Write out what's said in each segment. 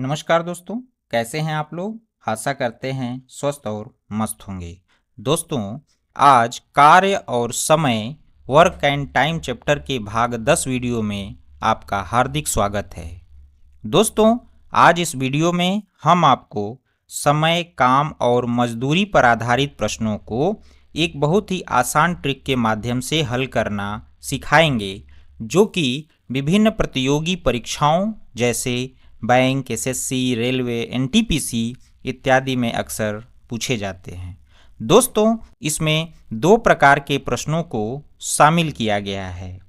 नमस्कार दोस्तों, कैसे हैं आप लोग। आशा करते हैं स्वस्थ और मस्त होंगे। दोस्तों, आज कार्य और समय वर्क एंड टाइम चैप्टर के भाग 10 वीडियो में आपका हार्दिक स्वागत है। दोस्तों, आज इस वीडियो में हम आपको समय, काम और मजदूरी पर आधारित प्रश्नों को एक बहुत ही आसान ट्रिक के माध्यम से हल करना सिखाएंगे, जो कि विभिन्न प्रतियोगी परीक्षाओं जैसे बैंक, एसएससी, रेलवे, एनटीपीसी इत्यादि में अक्सर पूछे जाते हैं। दोस्तों, इसमें 2 प्रकार के प्रश्नों को शामिल किया गया है।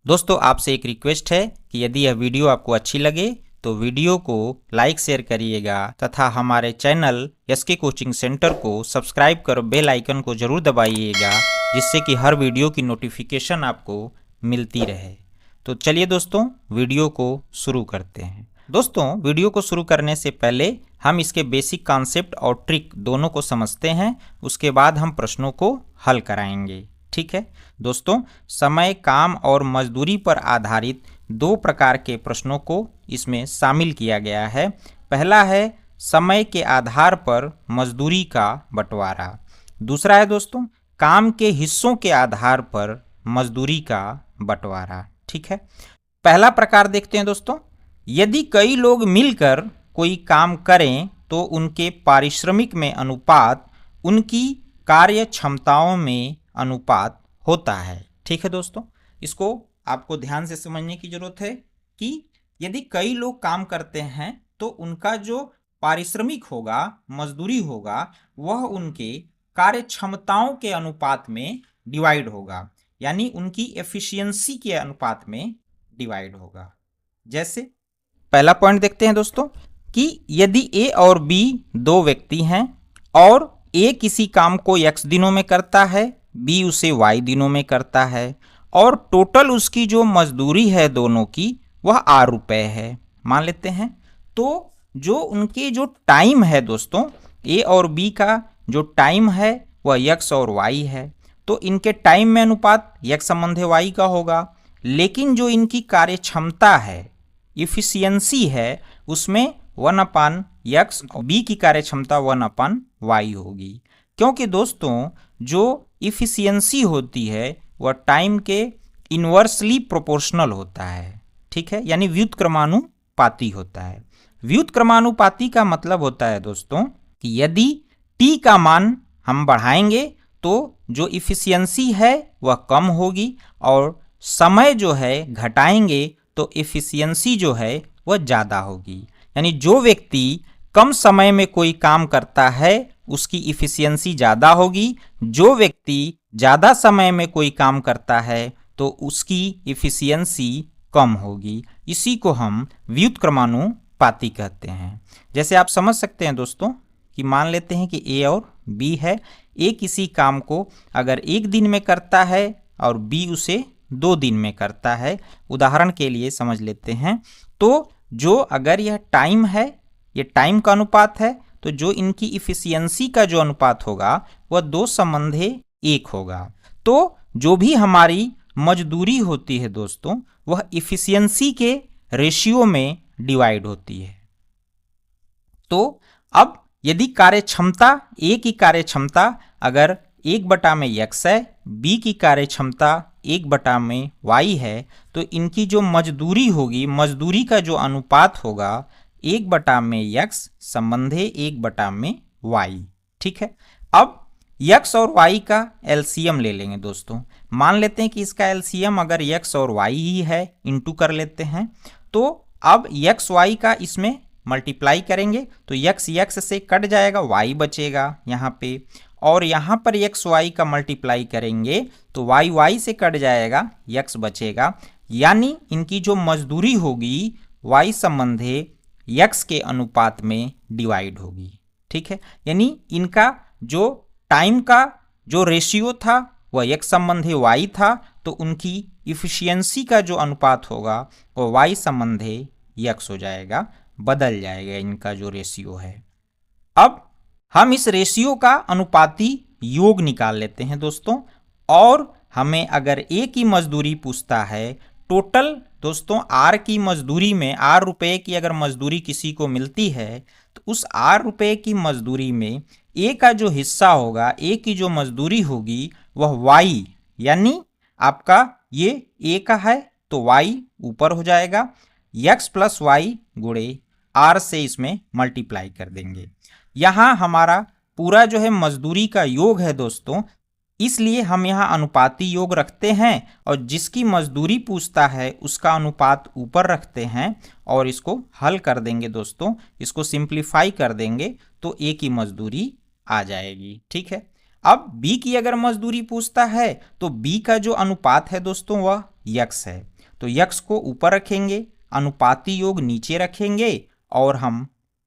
दोस्तों, आपसे एक रिक्वेस्ट है कि यदि यह वीडियो आपको अच्छी लगे तो वीडियो को लाइक शेयर करिएगा तथा हमारे चैनल एसके कोचिंग सेंटर को सब्सक्राइब कर बेल आइकन को जरूर दबाइएगा, जिससे कि हर वीडियो की नोटिफिकेशन आपको मिलती रहे। तो चलिए दोस्तों, वीडियो को शुरू करते हैं। दोस्तों, वीडियो को शुरू करने से पहले हम इसके बेसिक कॉन्सेप्ट और ट्रिक दोनों को समझते हैं, उसके बाद हम प्रश्नों को हल कराएंगे। ठीक है दोस्तों, समय, काम और मजदूरी पर आधारित 2 प्रकार के प्रश्नों को इसमें शामिल किया गया है। पहला है समय के आधार पर मजदूरी का बंटवारा। दूसरा है दोस्तों काम के हिस्सों के आधार पर मजदूरी का बंटवारा। ठीक है, पहला प्रकार देखते हैं दोस्तों। यदि कई लोग मिलकर कोई काम करें तो उनके पारिश्रमिक में अनुपात उनकी कार्य क्षमताओं में अनुपात होता है। ठीक है दोस्तों, इसको आपको ध्यान से समझने की जरूरत है कि यदि कई लोग काम करते हैं तो उनका जो पारिश्रमिक होगा, मजदूरी होगा, वह उनके कार्य क्षमताओं के अनुपात में डिवाइड होगा, यानी उनकी एफिशिएंसी के अनुपात में डिवाइड होगा। जैसे पहला पॉइंट देखते हैं दोस्तों कि यदि ए और बी 2 व्यक्ति हैं और ए किसी काम को x दिनों में करता है, बी उसे y दिनों में करता है और टोटल उसकी जो मजदूरी है दोनों की वह ₹8 है, मान लेते हैं। तो जो उनके जो टाइम है दोस्तों, ए और बी का जो टाइम है वह x और y है, तो इनके टाइम में अनुपात x संबंधी y का होगा। लेकिन जो इनकी कार्य क्षमता है, इफिशियंसी है, उसमें 1/x और बी की कार्य क्षमता 1/y होगी, क्योंकि दोस्तों जो इफिशियंसी होती है वह टाइम के इन्वर्सली प्रोपोर्शनल होता है। ठीक है, यानी व्युत्क्रमानुपाती होता है। व्युत्क्रमानुपाती का मतलब होता है दोस्तों कि यदि t का मान हम बढ़ाएंगे तो जो इफिशियंसी है वह कम होगी और समय जो है घटाएंगे तो एफिशिएंसी जो है वह ज़्यादा होगी। यानी जो व्यक्ति कम समय में कोई काम करता है उसकी इफिशिएंसी ज़्यादा होगी, जो व्यक्ति ज़्यादा समय में कोई काम करता है तो उसकी इफिशिएंसी कम होगी। इसी को हम व्युत्क्रमानुपाती कहते हैं। जैसे आप समझ सकते हैं दोस्तों कि मान लेते हैं कि ए और बी है। ए किसी काम को अगर 1 दिन में करता है और बी उसे 2 दिन में करता है। उदाहरण के लिए समझ लेते हैं, तो जो अगर यह टाइम है, ये टाइम का अनुपात है, तो जो इनकी इफिशियंसी का जो अनुपात होगा वह 2:1 होगा। तो जो भी हमारी मजदूरी होती है दोस्तों, वह इफिशियंसी के रेशियो में डिवाइड होती है। तो अब यदि कार्य क्षमता, ए की कार्य क्षमता अगर 1/x है, बी की कार्य क्षमता 1/y है, तो इनकी जो मजदूरी होगी, मजदूरी का जो अनुपात होगा 1/x संबंधे 1/y। ठीक है, अब x और y का एलसीएम ले लेंगे दोस्तों। मान लेते हैं कि इसका एलसीएम अगर x और y ही है, इंटू कर लेते हैं, तो अब x y का इसमें मल्टीप्लाई करेंगे तो x से कट जाएगा, y बचेगा यहाँ पे, और यहाँ पर x y का मल्टीप्लाई करेंगे तो y से कट जाएगा, x बचेगा। यानी इनकी जो मजदूरी होगी y संबंधे x के अनुपात में डिवाइड होगी। ठीक है, यानी इनका जो टाइम का जो रेशियो था वह x संबंधे y था, तो उनकी इफिशियंसी का जो अनुपात होगा वह y संबंधे x हो जाएगा, बदल जाएगा इनका जो रेशियो है। अब हम इस रेशियो का अनुपाती योग निकाल लेते हैं दोस्तों, और हमें अगर ए की मजदूरी पूछता है टोटल दोस्तों आर की मजदूरी में, आर रुपए की अगर मजदूरी किसी को मिलती है तो उस आर रुपए की मजदूरी में ए का जो हिस्सा होगा, ए की जो मजदूरी होगी वह वाई, यानी आपका ये ए का है तो वाई ऊपर हो जाएगा, एक्स प्लस वाई गुणे आर से इसमें मल्टीप्लाई कर देंगे। यहाँ हमारा पूरा जो है मजदूरी का योग है दोस्तों, इसलिए हम यहाँ अनुपाती योग रखते हैं और जिसकी मजदूरी पूछता है उसका अनुपात ऊपर रखते हैं और इसको हल कर देंगे दोस्तों, इसको सिंप्लीफाई कर देंगे तो ए की मजदूरी आ जाएगी। ठीक है, अब बी की अगर मजदूरी पूछता है तो बी का जो अनुपात है दोस्तों वह यक्स है, तो यक्स को ऊपर रखेंगे, अनुपाती योग नीचे रखेंगे और हम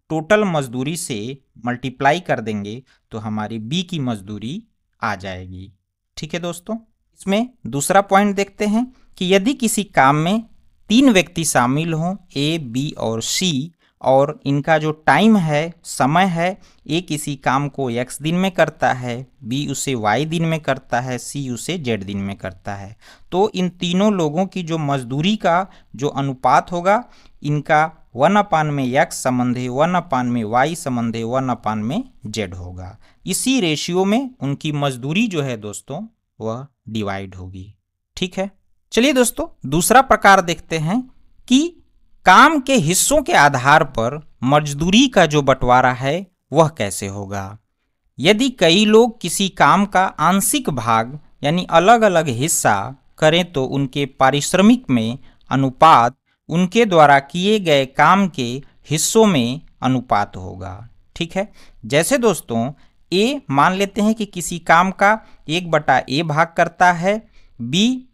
टोटल मजदूरी से मल्टीप्लाई कर देंगे तो हमारी बी की मजदूरी आ जाएगी। ठीक है दोस्तों, इसमें दूसरा पॉइंट देखते हैं कि यदि किसी काम में 3 व्यक्ति शामिल हों, ए बी और सी, और इनका जो टाइम है, समय है, ए किसी काम को x दिन में करता है, बी उसे y दिन में करता है, सी उसे z दिन में करता है, तो इन तीनों लोगों की जो मजदूरी का जो अनुपात होगा, इनका 1/में x संबंधी 1/में y संबंधी 1/में z होगा। इसी रेशियो में उनकी मजदूरी जो है दोस्तों वह डिवाइड होगी। ठीक है, चलिए दोस्तों दूसरा प्रकार देखते हैं कि काम के हिस्सों के आधार पर मजदूरी का जो बंटवारा है वह कैसे होगा। यदि कई लोग किसी काम का आंशिक भाग यानी अलग अलग हिस्सा करें तो उनके पारिश्रमिक में अनुपात उनके द्वारा किए गए काम के हिस्सों में अनुपात होगा। ठीक है, जैसे दोस्तों ए मान लेते हैं कि किसी काम का 1/a भाग करता है, बी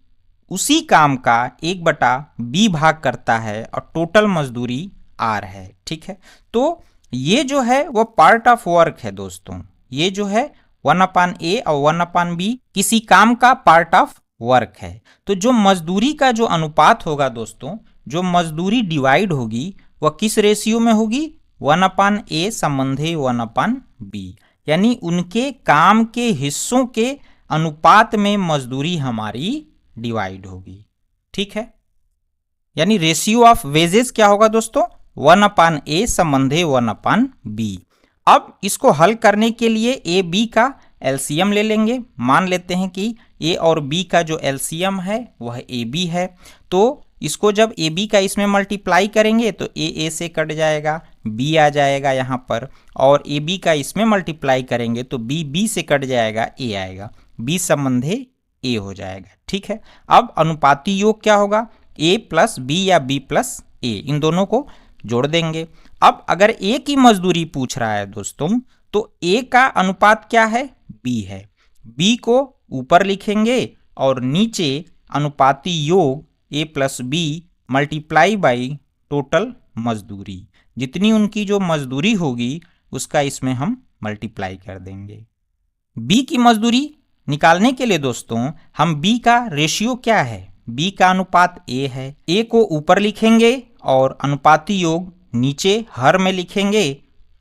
उसी काम का 1/b भाग करता है और टोटल मजदूरी आर है। ठीक है, तो ये जो है वो पार्ट ऑफ वर्क है दोस्तों, ये जो है 1/a और 1/b किसी काम का पार्ट ऑफ वर्क है। तो जो मजदूरी का जो अनुपात होगा दोस्तों, जो मजदूरी डिवाइड होगी वह किस रेशियो में होगी, 1/a संबंधी 1/b, यानी उनके काम के हिस्सों के अनुपात में मजदूरी हमारी डिवाइड होगी। ठीक है, यानी रेशियो ऑफ वेजेस क्या होगा दोस्तों, 1/a संबंधी 1/b। अब इसको हल करने के लिए ए बी का एलसीएम ले लेंगे। मान लेते हैं कि ए और बी का जो एलसीएम है वह ए बी है, तो इसको जब ए बी का इसमें मल्टीप्लाई करेंगे तो ए से कट जाएगा, बी आ जाएगा यहाँ पर, और ए बी का इसमें मल्टीप्लाई करेंगे तो बी से कट जाएगा, ए आएगा, बी संबंधी ए हो जाएगा। ठीक है, अब अनुपाती योग क्या होगा, ए प्लस बी या बी प्लस ए, इन दोनों को जोड़ देंगे। अब अगर ए की मजदूरी पूछ रहा है दोस्तों तो ए का अनुपात क्या है, बी है, बी को ऊपर लिखेंगे और नीचे अनुपाती योग A plus B multiply by total मजदूरी, जितनी उनकी जो मजदूरी होगी उसका इसमें हम मल्टीप्लाई कर देंगे। बी की मजदूरी निकालने के लिए दोस्तों हम बी का रेशियो क्या है, बी का अनुपात ए है, ए को ऊपर लिखेंगे और अनुपाती योग नीचे हर में लिखेंगे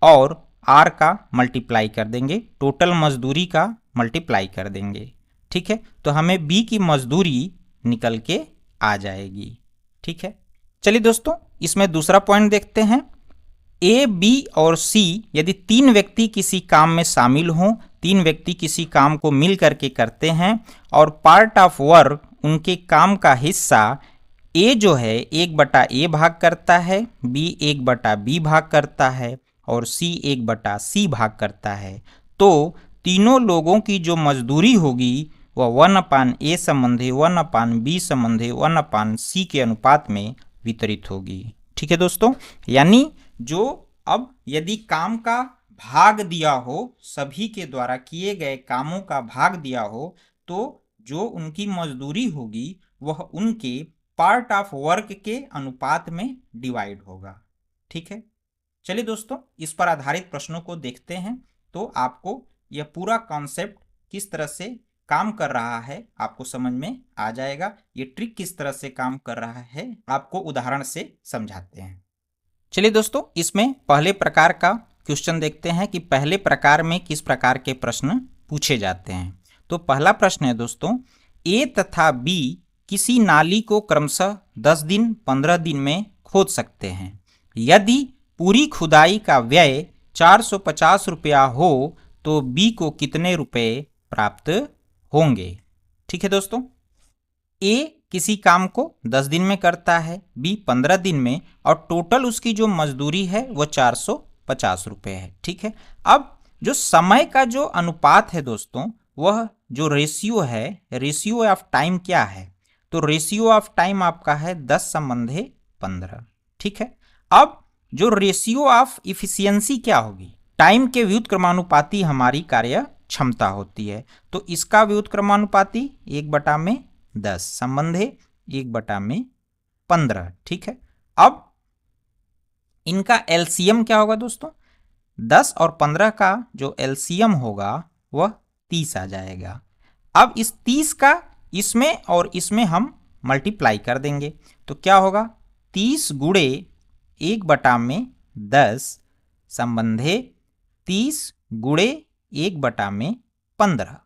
और आर का मल्टीप्लाई कर देंगे, टोटल मजदूरी का मल्टीप्लाई कर देंगे। ठीक है, तो हमें बी की मजदूरी निकल के आ जाएगी। ठीक है, चलिए दोस्तों इसमें दूसरा पॉइंट देखते हैं। ए बी और सी यदि 3 व्यक्ति किसी काम में शामिल हों, 3 व्यक्ति किसी काम को मिल करके करते हैं और पार्ट ऑफ वर्क उनके काम का हिस्सा ए जो है 1/a भाग करता है, बी 1/b भाग करता है और सी 1/c भाग करता है, तो तीनों लोगों की जो मजदूरी होगी वह 1/a संबंधी 1/b संबंधी 1/c के अनुपात में वितरित होगी। ठीक है दोस्तों, यानी जो अब यदि काम का भाग दिया हो, सभी के द्वारा किए गए कामों का भाग दिया हो, तो जो उनकी मजदूरी होगी वह उनके पार्ट ऑफ वर्क के अनुपात में डिवाइड होगा। ठीक है, चलिए दोस्तों इस पर आधारित प्रश्नों को देखते हैं तो आपको यह पूरा कॉन्सेप्ट किस तरह से काम कर रहा है आपको समझ में आ जाएगा। ये ट्रिक किस तरह से काम कर रहा है आपको उदाहरण से समझाते हैं। चलिए दोस्तों इसमें पहले प्रकार का क्वेश्चन देखते हैं कि पहले प्रकार में किस प्रकार के प्रश्न पूछे जाते हैं। तो पहला प्रश्न है दोस्तों, ए तथा बी किसी नाली को क्रमशः 10 दिन 15 दिन में खोद सकते हैं। यदि पूरी खुदाई का व्यय 450 रुपया हो तो बी को कितने रुपए प्राप्त होंगे। ठीक है दोस्तों, ए किसी काम को 10 दिन में करता है, बी 15 दिन में, और टोटल उसकी जो मजदूरी है वो 450 रुपये है। ठीक है, अब जो समय का जो अनुपात है दोस्तों, वह जो रेशियो है, रेशियो ऑफ टाइम क्या है, तो रेशियो ऑफ टाइम आपका है 10/15। ठीक है, अब जो रेशियो ऑफ इफिशियंसी क्या होगी, टाइम के व्युत्क्रमानुपाती हमारी कार्य क्षमता होती है, तो इसका व्युत्क्रमानुपाती 1/10 संबंधे 1/15। ठीक है, अब इनका एलसीएम क्या होगा दोस्तों, 10 और 15 का जो एलसीएम होगा वह 30 आ जाएगा। अब इस 30 का इसमें और इसमें हम मल्टीप्लाई कर देंगे तो क्या होगा, 30 गुणे 1/10 संबंधे 30 गुणे 1/15।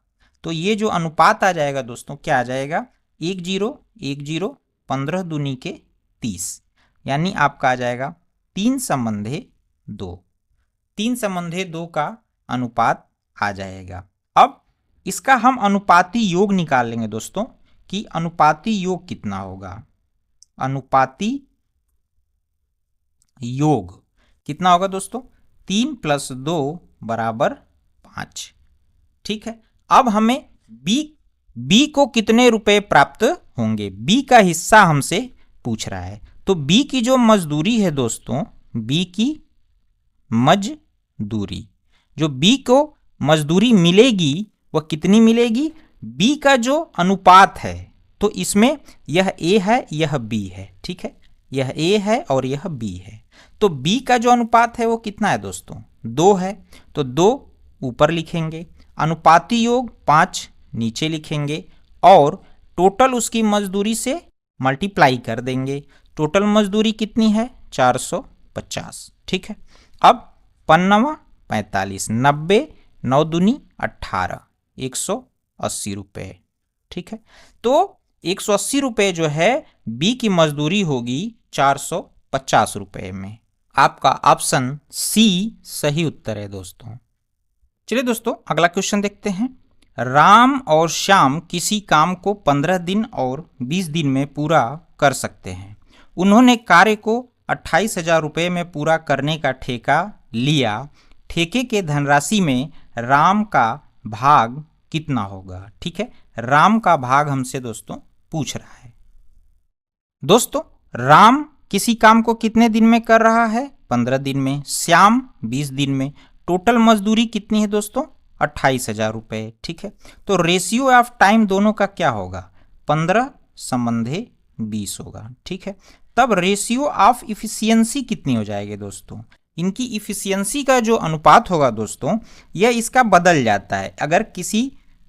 तो ये जो अनुपात आ जाएगा दोस्तों, क्या आ जाएगा, 1010 15 दूनी के 30, यानी आपका आ जाएगा 3/2। 3/2 का अनुपात आ जाएगा। अब इसका हम अनुपाती योग निकाल लेंगे दोस्तों कि अनुपाती योग कितना होगा। अनुपाती योग कितना होगा दोस्तों, 3 + 2 = 5। ठीक है, अब हमें बी को कितने रुपए प्राप्त होंगे, बी का हिस्सा हमसे पूछ रहा है। तो बी की जो मजदूरी है दोस्तों, बी की मजदूरी, जो बी को मजदूरी मिलेगी वह कितनी मिलेगी, बी का जो अनुपात है, तो इसमें यह ए है यह बी है। ठीक है, यह ए है और यह बी है, तो बी का जो अनुपात है वो कितना है दोस्तों, 2 है, तो 2 ऊपर लिखेंगे, अनुपाती योग 5 नीचे लिखेंगे और टोटल उसकी मजदूरी से मल्टीप्लाई कर देंगे। टोटल मजदूरी कितनी है, 450। ठीक है, अब 5 45, 90 9 दूनी 18, 180 रुपये। ठीक है, तो 180 रुपये जो है बी की मजदूरी होगी 450 रुपये में। आपका ऑप्शन सी सही उत्तर है दोस्तों। चलिए दोस्तों अगला क्वेश्चन देखते हैं। राम और श्याम किसी काम को 15 दिन और 20 दिन में पूरा कर सकते हैं। उन्होंने कार्य को 28,000 रुपये में पूरा करने का ठेका लिया। ठेके के धनराशि में राम का भाग कितना होगा। ठीक है, राम का भाग हमसे दोस्तों पूछ रहा है। दोस्तों राम किसी काम को कितने दिन में कर रहा है, 15 दिन में, श्याम 20 दिन में। टोटल मजदूरी कितनी है दोस्तों, 28,000 रुपये। ठीक है, तो रेशियो ऑफ टाइम दोनों का क्या होगा, 15/20 होगा। ठीक है, तब रेशियो ऑफ इफिशियंसी कितनी हो जाएगी दोस्तों, इनकी इफिशियंसी का जो अनुपात होगा दोस्तों, यह इसका बदल जाता है। अगर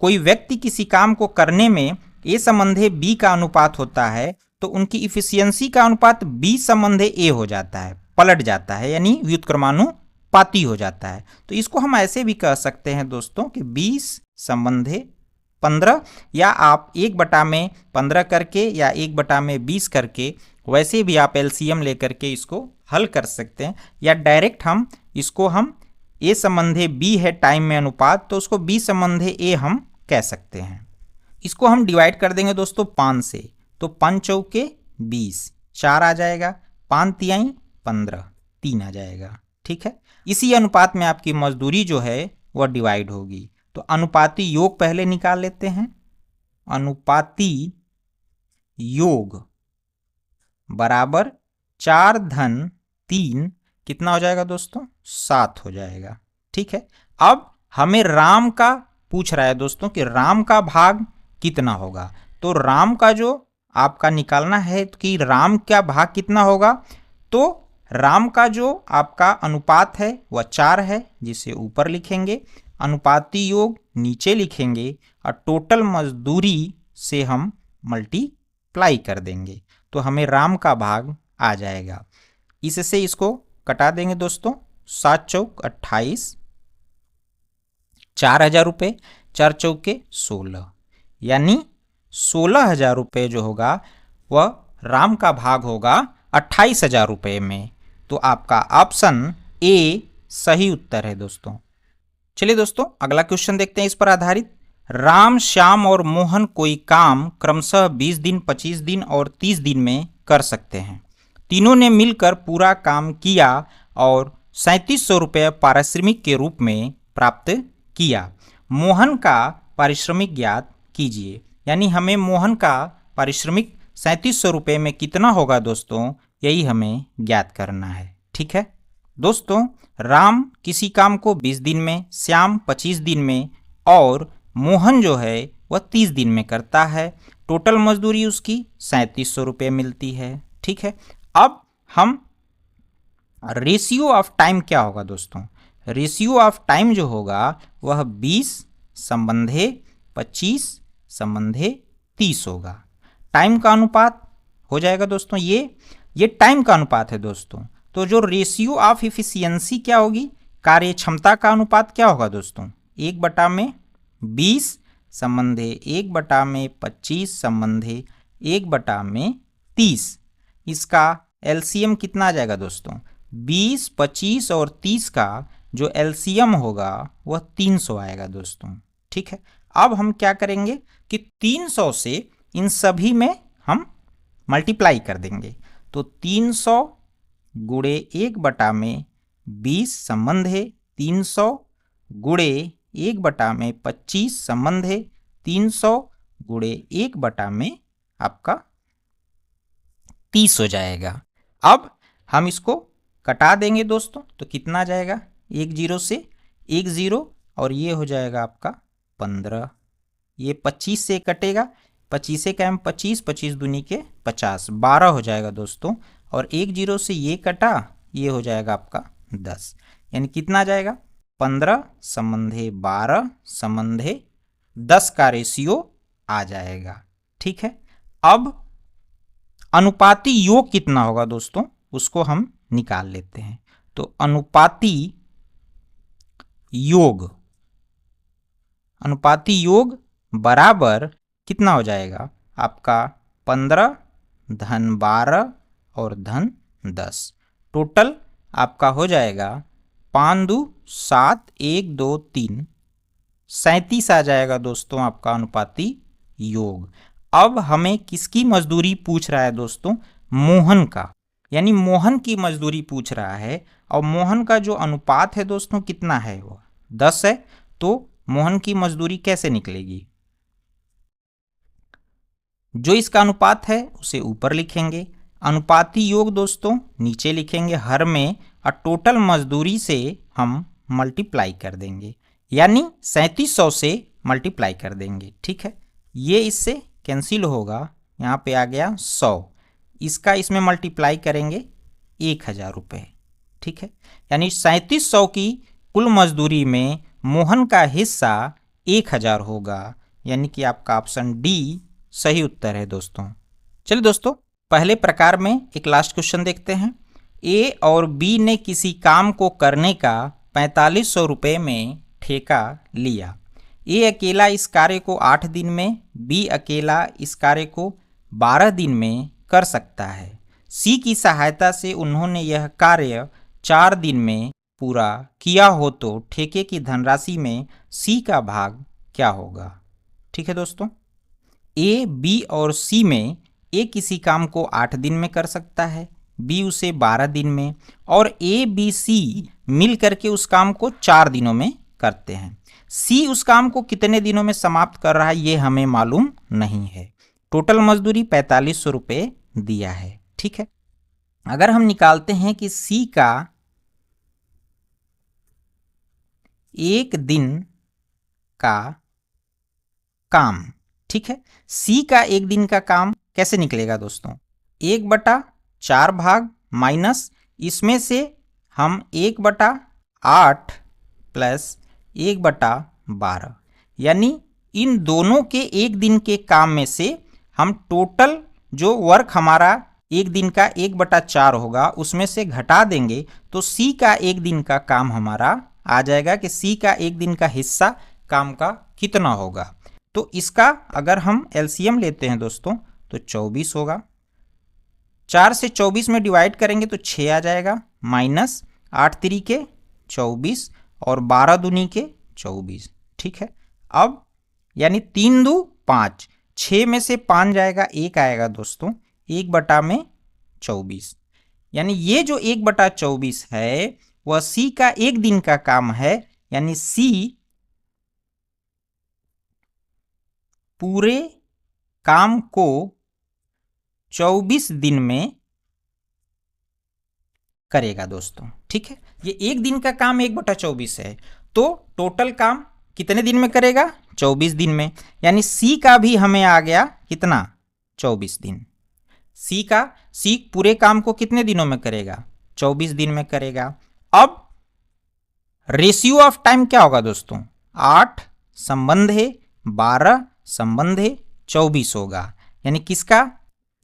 कोई व्यक्ति किसी काम को करने में ए संबंधे बी का अनुपात होता है तो उनकी इफिशियंसी का अनुपात बी संबंधे ए हो जाता है, पलट जाता है, यानी व्युत्क्रमानुपाती हो जाता है। तो इसको हम ऐसे भी कह सकते हैं दोस्तों कि 20 संबंधे 15, या आप 1/15 करके या 1/20 करके, वैसे भी आप एलसीएम लेकर के इसको हल कर सकते हैं, या डायरेक्ट हम इसको ए संबंधे बी है टाइम में अनुपात, तो उसको बी संबंधे ए हम कह सकते हैं। इसको हम डिवाइड कर देंगे दोस्तों 5 से, तो 5 चौके 20, 4 आ जाएगा, 5 तिहाई 15, 3 आ जाएगा। ठीक है, इसी अनुपात में आपकी मजदूरी जो है वह डिवाइड होगी। तो अनुपाती योग पहले निकाल लेते हैं। अनुपाती योग बराबर 4-3 कितना हो जाएगा दोस्तों, 7 हो जाएगा। ठीक है, अब हमें राम का पूछ रहा है दोस्तों कि राम का भाग कितना होगा। तो राम का जो आपका निकालना है कि राम का भाग कितना होगा, तो राम का जो आपका अनुपात है वह 4 है, जिसे ऊपर लिखेंगे, अनुपाती योग नीचे लिखेंगे और टोटल मजदूरी से हम मल्टीप्लाई कर देंगे, तो हमें राम का भाग आ जाएगा। इससे इसको कटा देंगे दोस्तों, 7 चौक 28, 4,000 रुपये, 4 चौके 16, यानी 16,000 रुपये जो होगा वह राम का भाग होगा 28,000 रुपये में। तो आपका ऑप्शन ए सही उत्तर है दोस्तों। चलिए दोस्तों अगला क्वेश्चन देखते हैं इस पर आधारित। राम, श्याम और मोहन कोई काम क्रमशः 20 दिन, 25 दिन और 30 दिन में कर सकते हैं। तीनों ने मिलकर पूरा काम किया और 3700 रुपये पारिश्रमिक के रूप में प्राप्त किया। मोहन का पारिश्रमिक ज्ञात कीजिए। यानी हमें मोहन का पारिश्रमिक 3700 रुपये में कितना होगा दोस्तों, यही हमें ज्ञात करना है। ठीक है दोस्तों, राम किसी काम को 20 दिन में, श्याम 25 दिन में और मोहन जो है वह 30 दिन में करता है। टोटल मजदूरी उसकी 3700 रुपये मिलती है। ठीक है, अब हम रेशियो ऑफ टाइम क्या होगा दोस्तों, रेशियो ऑफ टाइम जो होगा वह 20 संबंधे 25 संबंधे 30 होगा। टाइम का अनुपात हो जाएगा दोस्तों, ये टाइम का अनुपात है दोस्तों। तो जो रेशियो ऑफ इफिशियंसी क्या होगी, कार्य क्षमता का अनुपात क्या होगा दोस्तों, 1/20 संबंधे 1/25 संबंधे 1/30। इसका एलसीएम कितना आ जाएगा दोस्तों, 20, 25 और 30 का जो एलसीएम होगा वह 300 आएगा दोस्तों। ठीक है, अब हम क्या करेंगे कि 300 से इन सभी में हम मल्टीप्लाई कर देंगे। तो 300 गुणे 1/20 संबंधे 300 गुणे 1/25 संबंधे 300 गुणे 1/में आपका 30 हो जाएगा। अब हम इसको कटा देंगे दोस्तों, तो कितना आ जाएगा, 1 0 से 1 0 और ये हो जाएगा आपका 15। ये 25 से कटेगा, 25 से क्या, 25, 25 दूनी के 50, 12 हो जाएगा दोस्तों। और 1 0 से ये कटा, ये हो जाएगा आपका 10। यानी कितना आ जाएगा, 15 संबंधे 12 संबंधे 10 का रेशियो आ जाएगा। ठीक है, अब अनुपाती योग कितना होगा दोस्तों, उसको हम निकाल लेते हैं। तो अनुपाती योग बराबर कितना हो जाएगा आपका, 15 धन 12 और धन 10। टोटल आपका हो जाएगा 5 2 7 1 2 3 37 आ जाएगा दोस्तों आपका अनुपाती योग। अब हमें किसकी मजदूरी पूछ रहा है दोस्तों, मोहन का, यानी मोहन की मजदूरी पूछ रहा है। और मोहन का जो अनुपात है दोस्तों कितना है, वो 10 है। तो मोहन की मजदूरी कैसे निकलेगी, जो इसका अनुपात है उसे ऊपर लिखेंगे, अनुपाती योग दोस्तों नीचे लिखेंगे हर में, और टोटल मजदूरी से हम मल्टीप्लाई कर देंगे, यानी 3700 से मल्टीप्लाई कर देंगे। ठीक है, ये इससे कैंसिल होगा, यहाँ पे आ गया 100, इसका इसमें मल्टीप्लाई करेंगे 1000 रुपये। ठीक है, यानी 3700 की कुल मजदूरी में मोहन का हिस्सा 1000 होगा, यानी कि आपका ऑप्शन डी सही उत्तर है दोस्तों। चलिए दोस्तों पहले प्रकार में एक लास्ट क्वेश्चन देखते हैं। ए और बी ने किसी काम को करने का 4500 रुपये में ठेका लिया। ए अकेला इस कार्य को 8 दिन में, बी अकेला इस कार्य को 12 दिन में कर सकता है। सी की सहायता से उन्होंने यह कार्य 4 दिन में पूरा किया हो तो ठेके की धनराशि में सी का भाग क्या होगा। ठीक है दोस्तों, ए, बी और सी में ए किसी काम को 8 दिन में कर सकता है, बी उसे 12 दिन में, और ए बी सी मिल करके उस काम को 4 दिनों में करते हैं। सी उस काम को कितने दिनों में समाप्त कर रहा है ये हमें मालूम नहीं है। टोटल मजदूरी 4500 रुपये दिया है। ठीक है, अगर हम निकालते हैं कि सी का 1 दिन का काम, ठीक है, सी का 1 दिन का काम कैसे निकलेगा दोस्तों, 1/4 भाग माइनस इसमें से हम 1/8 प्लस 1/12, यानी इन दोनों के 1 दिन के काम में से हम टोटल जो वर्क हमारा 1 दिन का 1/4 होगा उसमें से घटा देंगे, तो सी का 1 दिन का काम हमारा आ जाएगा कि सी का 1 दिन का हिस्सा काम का कितना होगा। तो इसका अगर हम एलसीएम लेते हैं दोस्तों तो 24 होगा। 4 से 24 में डिवाइड करेंगे तो 6 आ जाएगा, माइनस 8 तिरिके 24 और 12 दूनी के 24। ठीक है, अब यानी 3 दू 5, 6 में से 5 जाएगा, 1 आएगा दोस्तों, 1/24। यानी ये जो 1/24 है वह सी का एक दिन का काम है, यानी सी पूरे काम को 24 दिन में करेगा दोस्तों। ठीक है, ये एक दिन का काम 1/24 है, तो टोटल काम कितने दिन में करेगा? 24 दिन में। यानी सी का भी हमें आ गया कितना? 24 दिन। सी पूरे काम को कितने दिनों में करेगा? 24 दिन में करेगा। अब रेशियो ऑफ टाइम क्या होगा दोस्तों? 8 संबंध है 12 संबंध है 24 होगा। यानी किसका?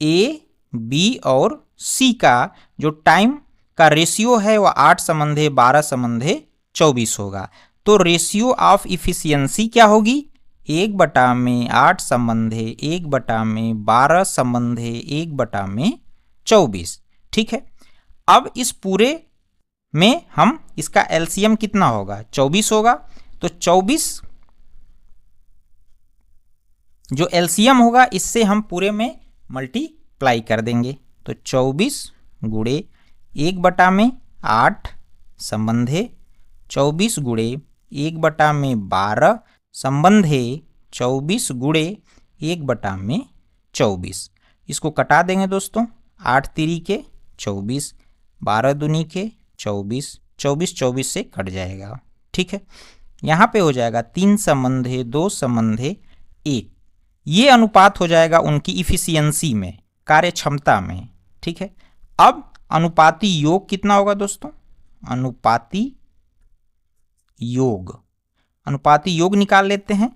ए, बी और सी का जो टाइम का रेशियो है वह 8 संबंध है 12 संबंध है 24 होगा। तो रेशियो ऑफ इफिशियंसी क्या होगी? 1/8 संबंध है 1/12 संबंध है 1/24। ठीक है, अब इस पूरे में हम इसका एलसीएम कितना होगा? 24 होगा। तो 24 जो एलसीएम होगा इससे हम पूरे में मल्टीप्लाई कर देंगे। तो 24 गुणे 1/8 संबंध है 24 गुणे 1/12 संबंध है 24 गुणे 1/24। इसको कटा देंगे दोस्तों, 8 तिरिके 24, 12 दूनी के 24, 24 से कट जाएगा। ठीक है, यहाँ पे हो जाएगा 3 संबंध है 2 संबंध है 1। ये अनुपात हो जाएगा उनकी इफिशियंसी में, कार्य क्षमता में। ठीक है, अब अनुपाती योग कितना होगा दोस्तों? अनुपाती योग निकाल लेते हैं।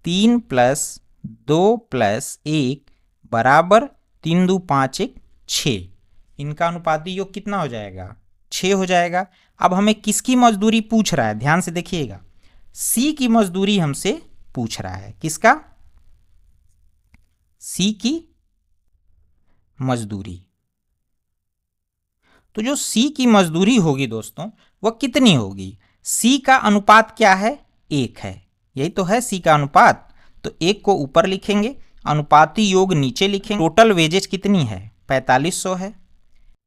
3 + 2 + 1 बराबर 3 2 5 1 6। इनका अनुपाती योग कितना हो जाएगा? 6 हो जाएगा। अब हमें किसकी मजदूरी पूछ रहा है? ध्यान से देखिएगा, सी की मजदूरी हमसे पूछ रहा है। किसका? सी की मजदूरी। तो जो सी की मजदूरी होगी दोस्तों वह कितनी होगी? सी का अनुपात क्या है? 1 है, यही तो है सी का अनुपात। तो 1 को ऊपर लिखेंगे, अनुपाती योग नीचे लिखेंगे। टोटल वेजेज कितनी है? 4500 है।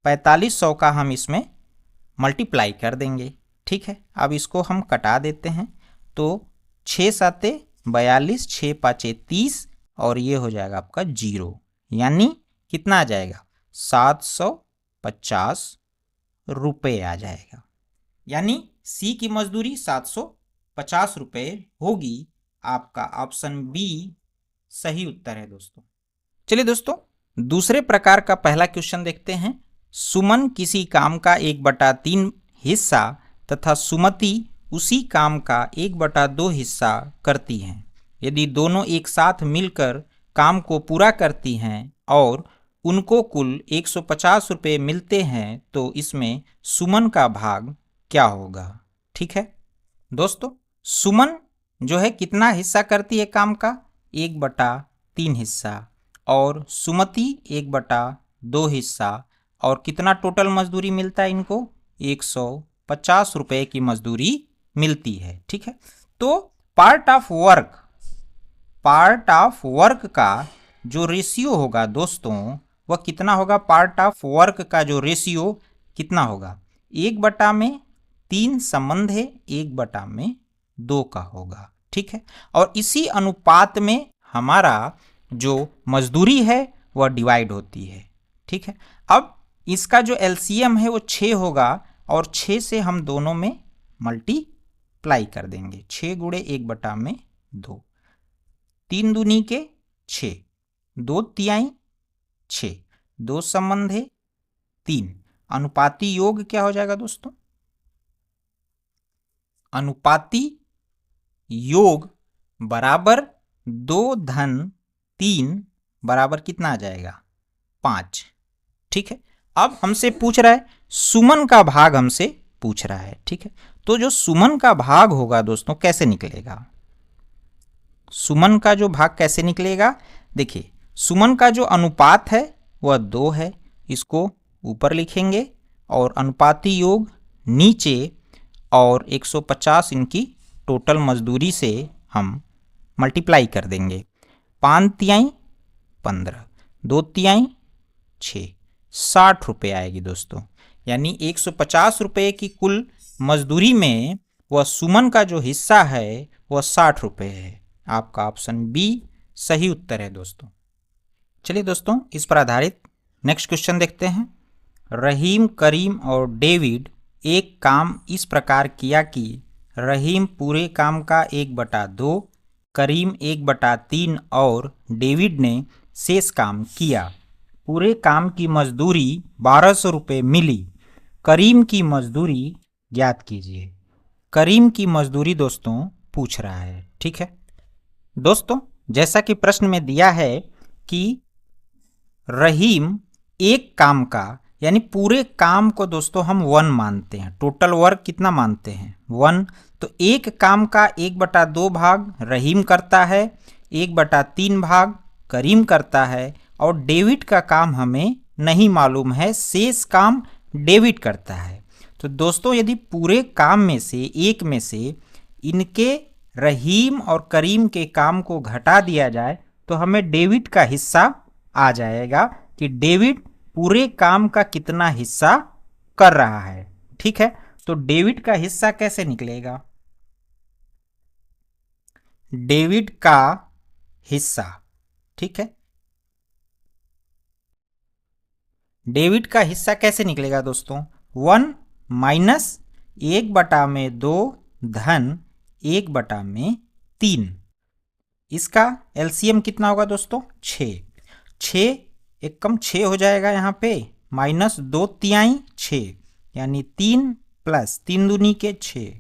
4500 का हम इसमें मल्टीप्लाई कर देंगे। ठीक है, अब इसको हम कटा देते हैं। तो 6 7 42, 6 5 30 और ये हो जाएगा आपका 0। यानी कितना आ जाएगा? 750 रुपये आ जाएगा। यानी सी की मजदूरी 750 रुपये होगी। आपका ऑप्शन बी सही उत्तर है दोस्तों। चलिए दोस्तों, दूसरे प्रकार का पहला क्वेश्चन देखते हैं। सुमन किसी काम का 1/3 हिस्सा तथा सुमति उसी काम का 1/2 हिस्सा करती हैं। यदि दोनों एक साथ मिलकर काम को पूरा करती हैं और उनको कुल 150 रुपये मिलते हैं तो इसमें सुमन का भाग क्या होगा? ठीक है दोस्तों, सुमन जो है कितना हिस्सा करती है काम का? 1/3 हिस्सा, और सुमति 1/2 हिस्सा, और कितना टोटल मजदूरी मिलता है इनको? 150 रुपये की मजदूरी मिलती है। ठीक है, तो पार्ट ऑफ वर्क का जो रेशियो होगा दोस्तों वह कितना होगा? पार्ट ऑफ वर्क का जो रेशियो कितना होगा? 1/3 संबंध है 1/2 का होगा। ठीक है, और इसी अनुपात में हमारा जो मजदूरी है वह डिवाइड होती है। ठीक है, अब इसका जो एलसीएम है वो 6 होगा और 6 से हम दोनों में मल्टीप्लाई कर देंगे। 6 गुणे 1/2, 3 दूनी के 6, 2 तिहाई 6, 2 संबंध है 3। अनुपाती योग क्या हो जाएगा दोस्तों? अनुपाती योग बराबर 2 धन 3 बराबर कितना आ जाएगा? 5। ठीक है, अब हमसे पूछ रहा है सुमन का भाग, हमसे पूछ रहा है। ठीक है, तो जो सुमन का भाग होगा दोस्तों कैसे निकलेगा? सुमन का जो भाग कैसे निकलेगा, देखिए सुमन का जो अनुपात है वह 2 है, इसको ऊपर लिखेंगे और अनुपाती योग नीचे, और 150 इनकी टोटल मजदूरी से हम मल्टीप्लाई कर देंगे। 5 तिहाई 15, 2 तिहाई 6, 60 रुपये आएगी दोस्तों। यानी 150 रुपये की कुल मजदूरी में वह सुमन का जो हिस्सा है वह 60 रुपये है। आपका ऑप्शन बी सही उत्तर है दोस्तों। चलिए दोस्तों, इस पर आधारित नेक्स्ट क्वेश्चन देखते हैं। रहीम, करीम और डेविड एक काम इस प्रकार किया कि रहीम पूरे काम का 1/2, करीम 1/3 और डेविड ने शेष काम किया। पूरे काम की मजदूरी 1200 रुपये मिली। करीम की मजदूरी ज्ञात कीजिए। करीम की मजदूरी दोस्तों पूछ रहा है, ठीक है दोस्तों। जैसा कि प्रश्न में दिया है कि रहीम एक काम का, यानी पूरे काम को दोस्तों हम 1 मानते हैं, टोटल वर्क कितना मानते हैं 1, तो एक काम का 1/2 भाग रहीम करता है, 1/3 भाग करीम करता है, और डेविड का काम हमें नहीं मालूम है, शेष काम डेविड करता है। तो दोस्तों यदि पूरे काम में से एक में से इनके रहीम और करीम के काम को घटा दिया जाए तो हमें डेविड का हिस्सा आ जाएगा कि डेविड पूरे काम का कितना हिस्सा कर रहा है, ठीक है। तो डेविड का हिस्सा कैसे निकलेगा, डेविड का हिस्सा, ठीक है। डेविड का हिस्सा कैसे निकलेगा दोस्तों, 1 माइनस 1/2 धन 1/3। इसका एलसीएम कितना होगा दोस्तों 6, 6 एक कम 6 हो जाएगा यहाँ पे, माइनस 2 तिहाई 6, यानी 3 प्लस 3 दूनी के 6,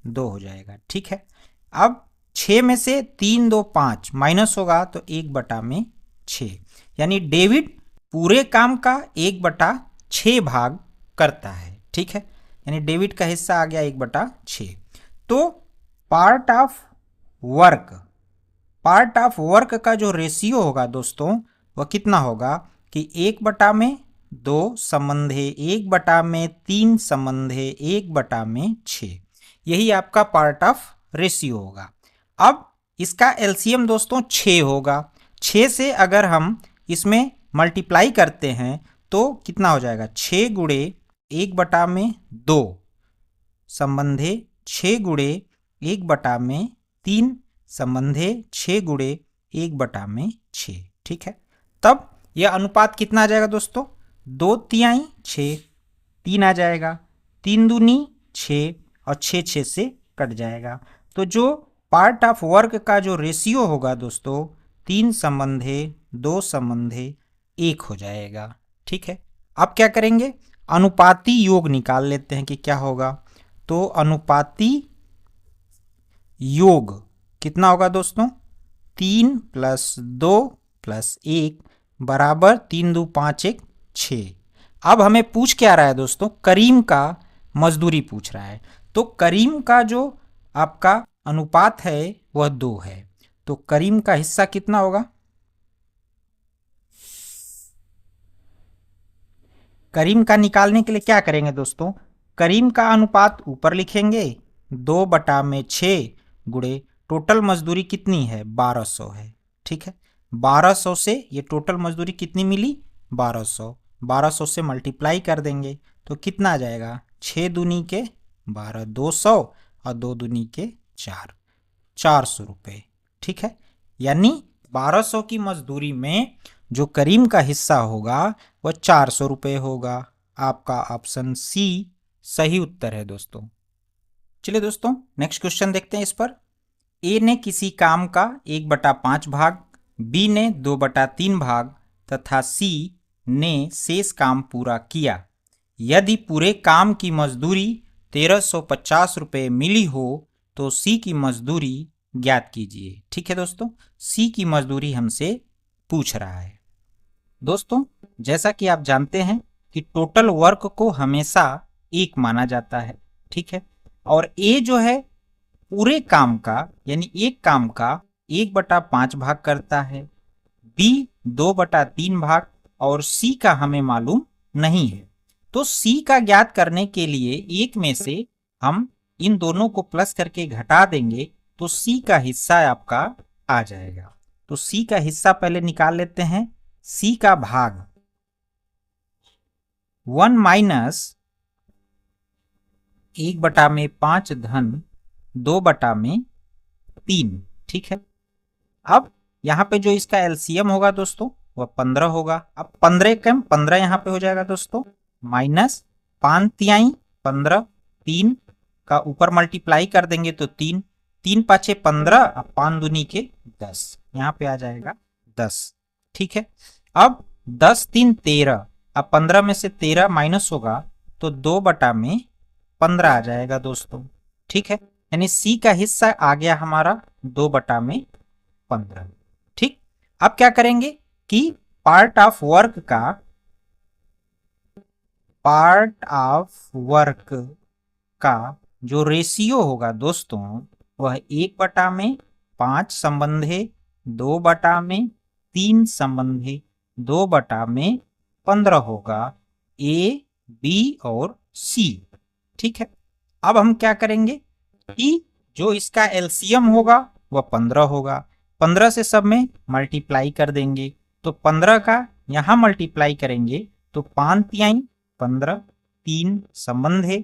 2 हो जाएगा, ठीक है। अब 6 में से 3 2 5 माइनस होगा तो 1/6, यानी डेविड पूरे काम का 1/6 भाग करता है, ठीक है। यानी डेविड का हिस्सा आ गया 1/6। तो पार्ट ऑफ वर्क का जो रेशियो होगा दोस्तों वह कितना होगा कि 1/2 संबंधे 1/3 संबंधे 1/6, यही आपका पार्ट ऑफ रेशियो होगा। अब इसका एलसीएम दोस्तों 6 होगा। 6 से अगर हम इसमें मल्टीप्लाई करते हैं तो कितना हो जाएगा, 6 गुणे 1/2 संबंधे 6 गुणे 1/3 संबंधे 6 गुणे 1/6, ठीक है। तब यह अनुपात कितना आ जाएगा दोस्तों, 2 तिहाई 6, 3 आ जाएगा, 3 दूनी 6 और 6 6 से कट जाएगा। तो जो पार्ट ऑफ वर्क का जो रेशियो होगा दोस्तों 3 संबंधे 2 संबंधे 1 हो जाएगा, ठीक है। अब क्या करेंगे, अनुपाती योग निकाल लेते हैं कि क्या होगा। तो अनुपाती योग कितना होगा दोस्तों, 3 + 2 + 1 बराबर 3 2 5 1 6। अब हमें पूछ क्या रहा है दोस्तों, करीम का मजदूरी पूछ रहा है। तो करीम का जो आपका अनुपात है वह 2 है, तो करीम का हिस्सा कितना होगा, करीम का निकालने के लिए क्या करेंगे दोस्तों, करीम का अनुपात ऊपर लिखेंगे, 2/6 गुणे टोटल मजदूरी कितनी है 1200 है, ठीक है। 1200 से ये टोटल मजदूरी कितनी मिली 1200, 1200 से मल्टीप्लाई कर देंगे तो कितना आ जाएगा, 6 दूनी के 12, 200 और 2 दूनी के 4, 400 रुपये, ठीक है। यानी 1200 की मजदूरी में जो करीम का हिस्सा होगा वह 400 रुपये होगा। आपका ऑप्शन सी सही उत्तर है दोस्तों। चलिए दोस्तों नेक्स्ट क्वेश्चन देखते हैं। इस पर ए ने किसी काम का 1/5 भाग, बी ने 2/3 भाग तथा सी ने शेष काम पूरा किया। यदि पूरे काम की मजदूरी 1350 रुपये मिली हो तो सी की मजदूरी ज्ञात कीजिए, ठीक है दोस्तों। सी की मजदूरी हमसे पूछ रहा है। दोस्तों जैसा कि आप जानते हैं कि टोटल वर्क को हमेशा 1 माना जाता है, ठीक है। और ए जो है पूरे काम का, यानी एक काम का 1/5 भाग करता है, बी 2/3 भाग, और सी का हमें मालूम नहीं है। तो सी का ज्ञात करने के लिए एक में से हम इन दोनों को प्लस करके घटा देंगे तो सी का हिस्सा आपका आ जाएगा। तो सी का हिस्सा पहले निकाल लेते हैं। सी का भाग 1 माइनस 1/5 धन 2/3। ठीक है। अब यहाँ पे जो इसका एलसीएम होगा दोस्तों वह 15 होगा। अब 15 कम 15 यहाँ पे हो जाएगा दोस्तों, माइनस 5 तिहाई 15, 3 का ऊपर मल्टीप्लाई कर देंगे तो 3, 3 पाँचे 15, अब 5 दूनी के 10, यहाँ पे आ जाएगा 10। ठीक है। अब 10 3 13, अब 15 में से 13 माइनस होगा तो 2/15 आ जाएगा दोस्तों। ठीक है, यानी सी का हिस्सा आ गया हमारा 2/15। ठीक। अब क्या करेंगे कि पार्ट ऑफ वर्क का जो रेशियो होगा दोस्तों वह 1/5 संबंधे 2/3 संबंधे 2/15 होगा, ए बी और सी। ठीक है। अब हम क्या करेंगे कि जो इसका एलसीएम होगा वह 15 होगा, 15 से सब में मल्टीप्लाई कर देंगे तो 15 का यहाँ मल्टीप्लाई करेंगे तो 5 तिहाई 15, 3 संबंध है,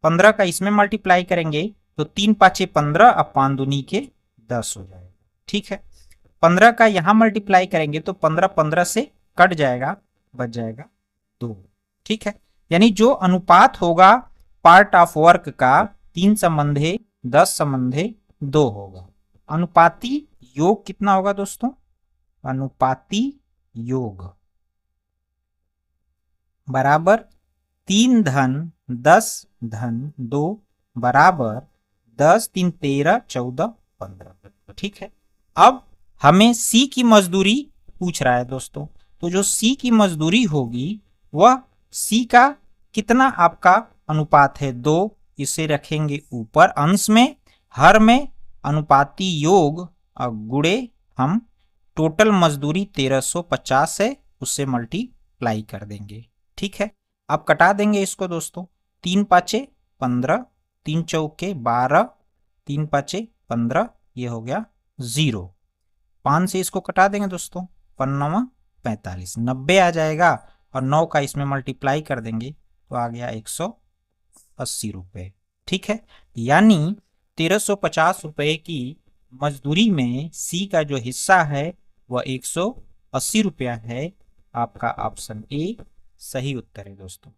15 का इसमें मल्टीप्लाई करेंगे तो 3 पाँचे 15, अब 5 दूनी के 10 हो जाएगा। ठीक है। 15 का यहाँ मल्टीप्लाई करेंगे तो 15 15 से कट जाएगा, बच जाएगा 2। ठीक है, यानी जो अनुपात होगा पार्ट ऑफ वर्क का 3 संबंधे 10 संबंधे 2 होगा। अनुपाती योग कितना होगा दोस्तों? अनुपाती योग बराबर 3 धन 10 धन 2 बराबर 10 3 13 14 15। ठीक है। अब हमें सी की मजदूरी पूछ रहा है दोस्तों, तो जो सी की मजदूरी होगी वह सी का कितना आपका अनुपात है 2, इसे रखेंगे ऊपर अंश में, हर में अनुपाती योग गुणे हम टोटल मजदूरी 1350 है उससे मल्टीप्लाई कर देंगे। ठीक है। अब कटा देंगे इसको दोस्तों, 3 पाँचे 15, 3 चौके 12, 3 पाँचे 15, ये हो गया 0। 5 से इसको कटा देंगे दोस्तों, 5 45, 90 आ जाएगा, और 9 का इसमें मल्टीप्लाई कर देंगे तो आ गया 180 रुपये। ठीक है, यानी 1350 रुपये की मजदूरी में सी का जो हिस्सा है वह 180 रुपया है। आपका ऑप्शन ए सही उत्तर है दोस्तों।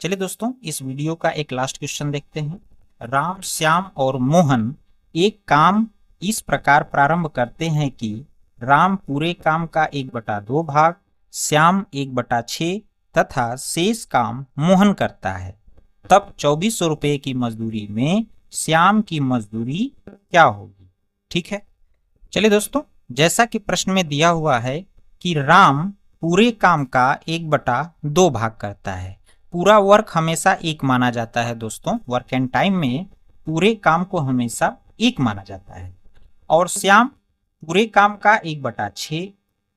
चलिए दोस्तों, इस वीडियो का एक लास्ट क्वेश्चन देखते हैं। राम, श्याम और मोहन एक काम इस प्रकार प्रारंभ करते हैं कि राम पूरे काम का 1/2 भाग, श्याम 1/6 तथा शेष काम मोहन करता है। तब 2400 रुपये की मजदूरी में श्याम की मजदूरी क्या होगी? ठीक है। चलिए दोस्तों, जैसा कि प्रश्न में दिया हुआ है कि राम पूरे काम का 1/2 भाग करता है। पूरा वर्क हमेशा एक माना जाता है दोस्तों, वर्क एंड टाइम में पूरे काम को हमेशा एक माना जाता है। और श्याम पूरे काम का 1/6।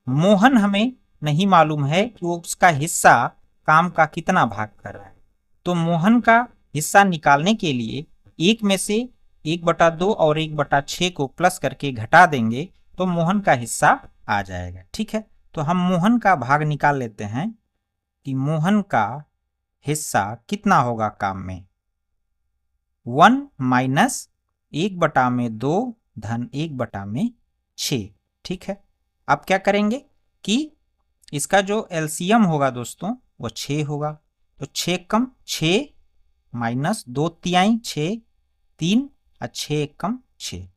मोहन हमें नहीं मालूम है कि वो उसका हिस्सा काम का कितना भाग कर रहा है, तो मोहन का हिस्सा निकालने के लिए एक में से 1/2 और 1/6 को प्लस करके घटा देंगे तो मोहन का हिस्सा आ जाएगा। ठीक है, तो हम मोहन का भाग निकाल लेते हैं कि मोहन का हिस्सा कितना होगा काम में। 1 माइनस 1/2 धन 1/6। ठीक है। अब क्या करेंगे कि इसका जो एलसीएम होगा दोस्तों वो 6 होगा, तो 6 कम 6 माइनस 2 तिहाई 6, 3 और 6 कम 6।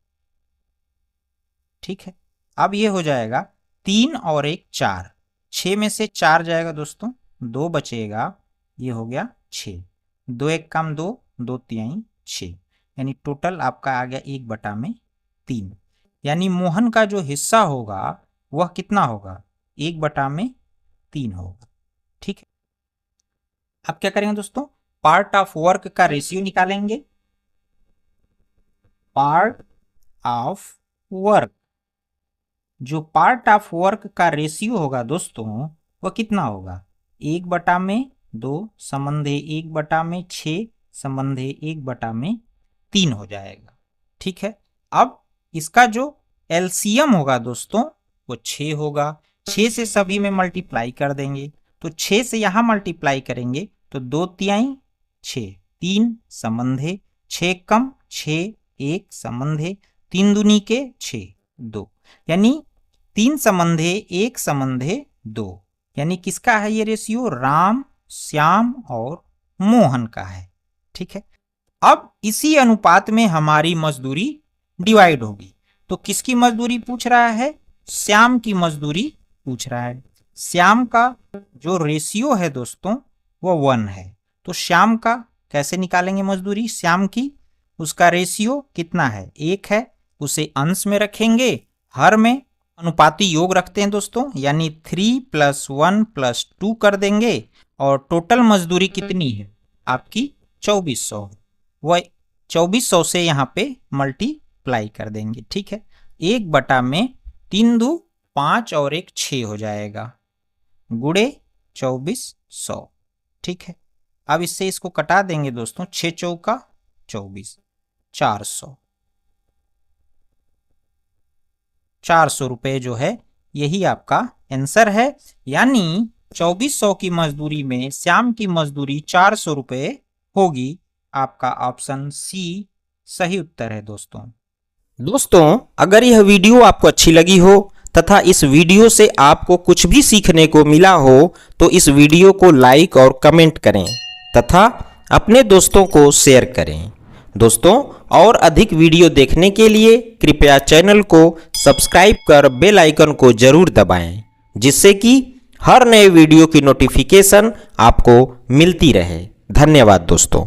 ठीक है। अब ये हो जाएगा 3 और 1 4, 6 में से 4 जाएगा दोस्तों, 2 बचेगा, ये हो गया 6, 2 1 कम 2, 2 तिहाई 6, यानी टोटल आपका आ गया 1/3। यानी मोहन का जो हिस्सा होगा वह कितना होगा? 1/3 होगा। ठीक है। अब क्या करेंगे दोस्तों? पार्ट ऑफ वर्क का रेशियो निकालेंगे। पार्ट ऑफ वर्क, जो पार्ट ऑफ वर्क का रेशियो होगा दोस्तों वह कितना होगा, 1/2 संबंधे 1/6 संबंधे 1/3 हो जाएगा। ठीक है, अब इसका जो एलसीएम होगा दोस्तों वो 6 होगा। 6 से सभी में मल्टीप्लाई कर देंगे, तो 6 से यहां मल्टीप्लाई करेंगे तो 2×3 6, 3 संबंधे 6 कम 6 1 संबंधे 3 दूनी के 6 2, यानी 3 संबंधे 1 संबंधे 2, यानी किसका है ये रेशियो, राम श्याम और मोहन का है। ठीक है, अब इसी अनुपात में हमारी मजदूरी डिवाइड होगी। तो किसकी मजदूरी पूछ रहा है, श्याम की मजदूरी पूछ रहा है। श्याम का जो रेशियो है दोस्तों वो 1 है, तो श्याम का कैसे निकालेंगे मजदूरी, श्याम की उसका रेशियो कितना है, 1 है, उसे अंश में रखेंगे, हर में अनुपाती योग रखते हैं दोस्तों, यानी 3 + 1 + 2 कर देंगे और टोटल मजदूरी कितनी है आपकी 2400, वह 2400 से यहाँ पे मल्टीप्लाई कर देंगे। ठीक है, 1/3 2 5 और 1 6 हो जाएगा, गुणे 2400। ठीक है, अब इससे इसको कटा देंगे दोस्तों, 6 चौका 24, 400 रुपये जो है यही आपका आंसर है, यानी 2400 की मजदूरी में श्याम की मजदूरी 400 रुपये होगी। आपका ऑप्शन सी सही उत्तर है दोस्तों, अगर यह वीडियो आपको अच्छी लगी हो तथा इस वीडियो से आपको कुछ भी सीखने को मिला हो तो इस वीडियो को लाइक और कमेंट करें तथा अपने दोस्तों को शेयर करें। दोस्तों, और अधिक वीडियो देखने के लिए कृपया चैनल को सब्सक्राइब कर बेल आइकन को जरूर दबाएं, जिससे कि हर नए वीडियो की नोटिफिकेशन आपको मिलती रहे। धन्यवाद दोस्तों।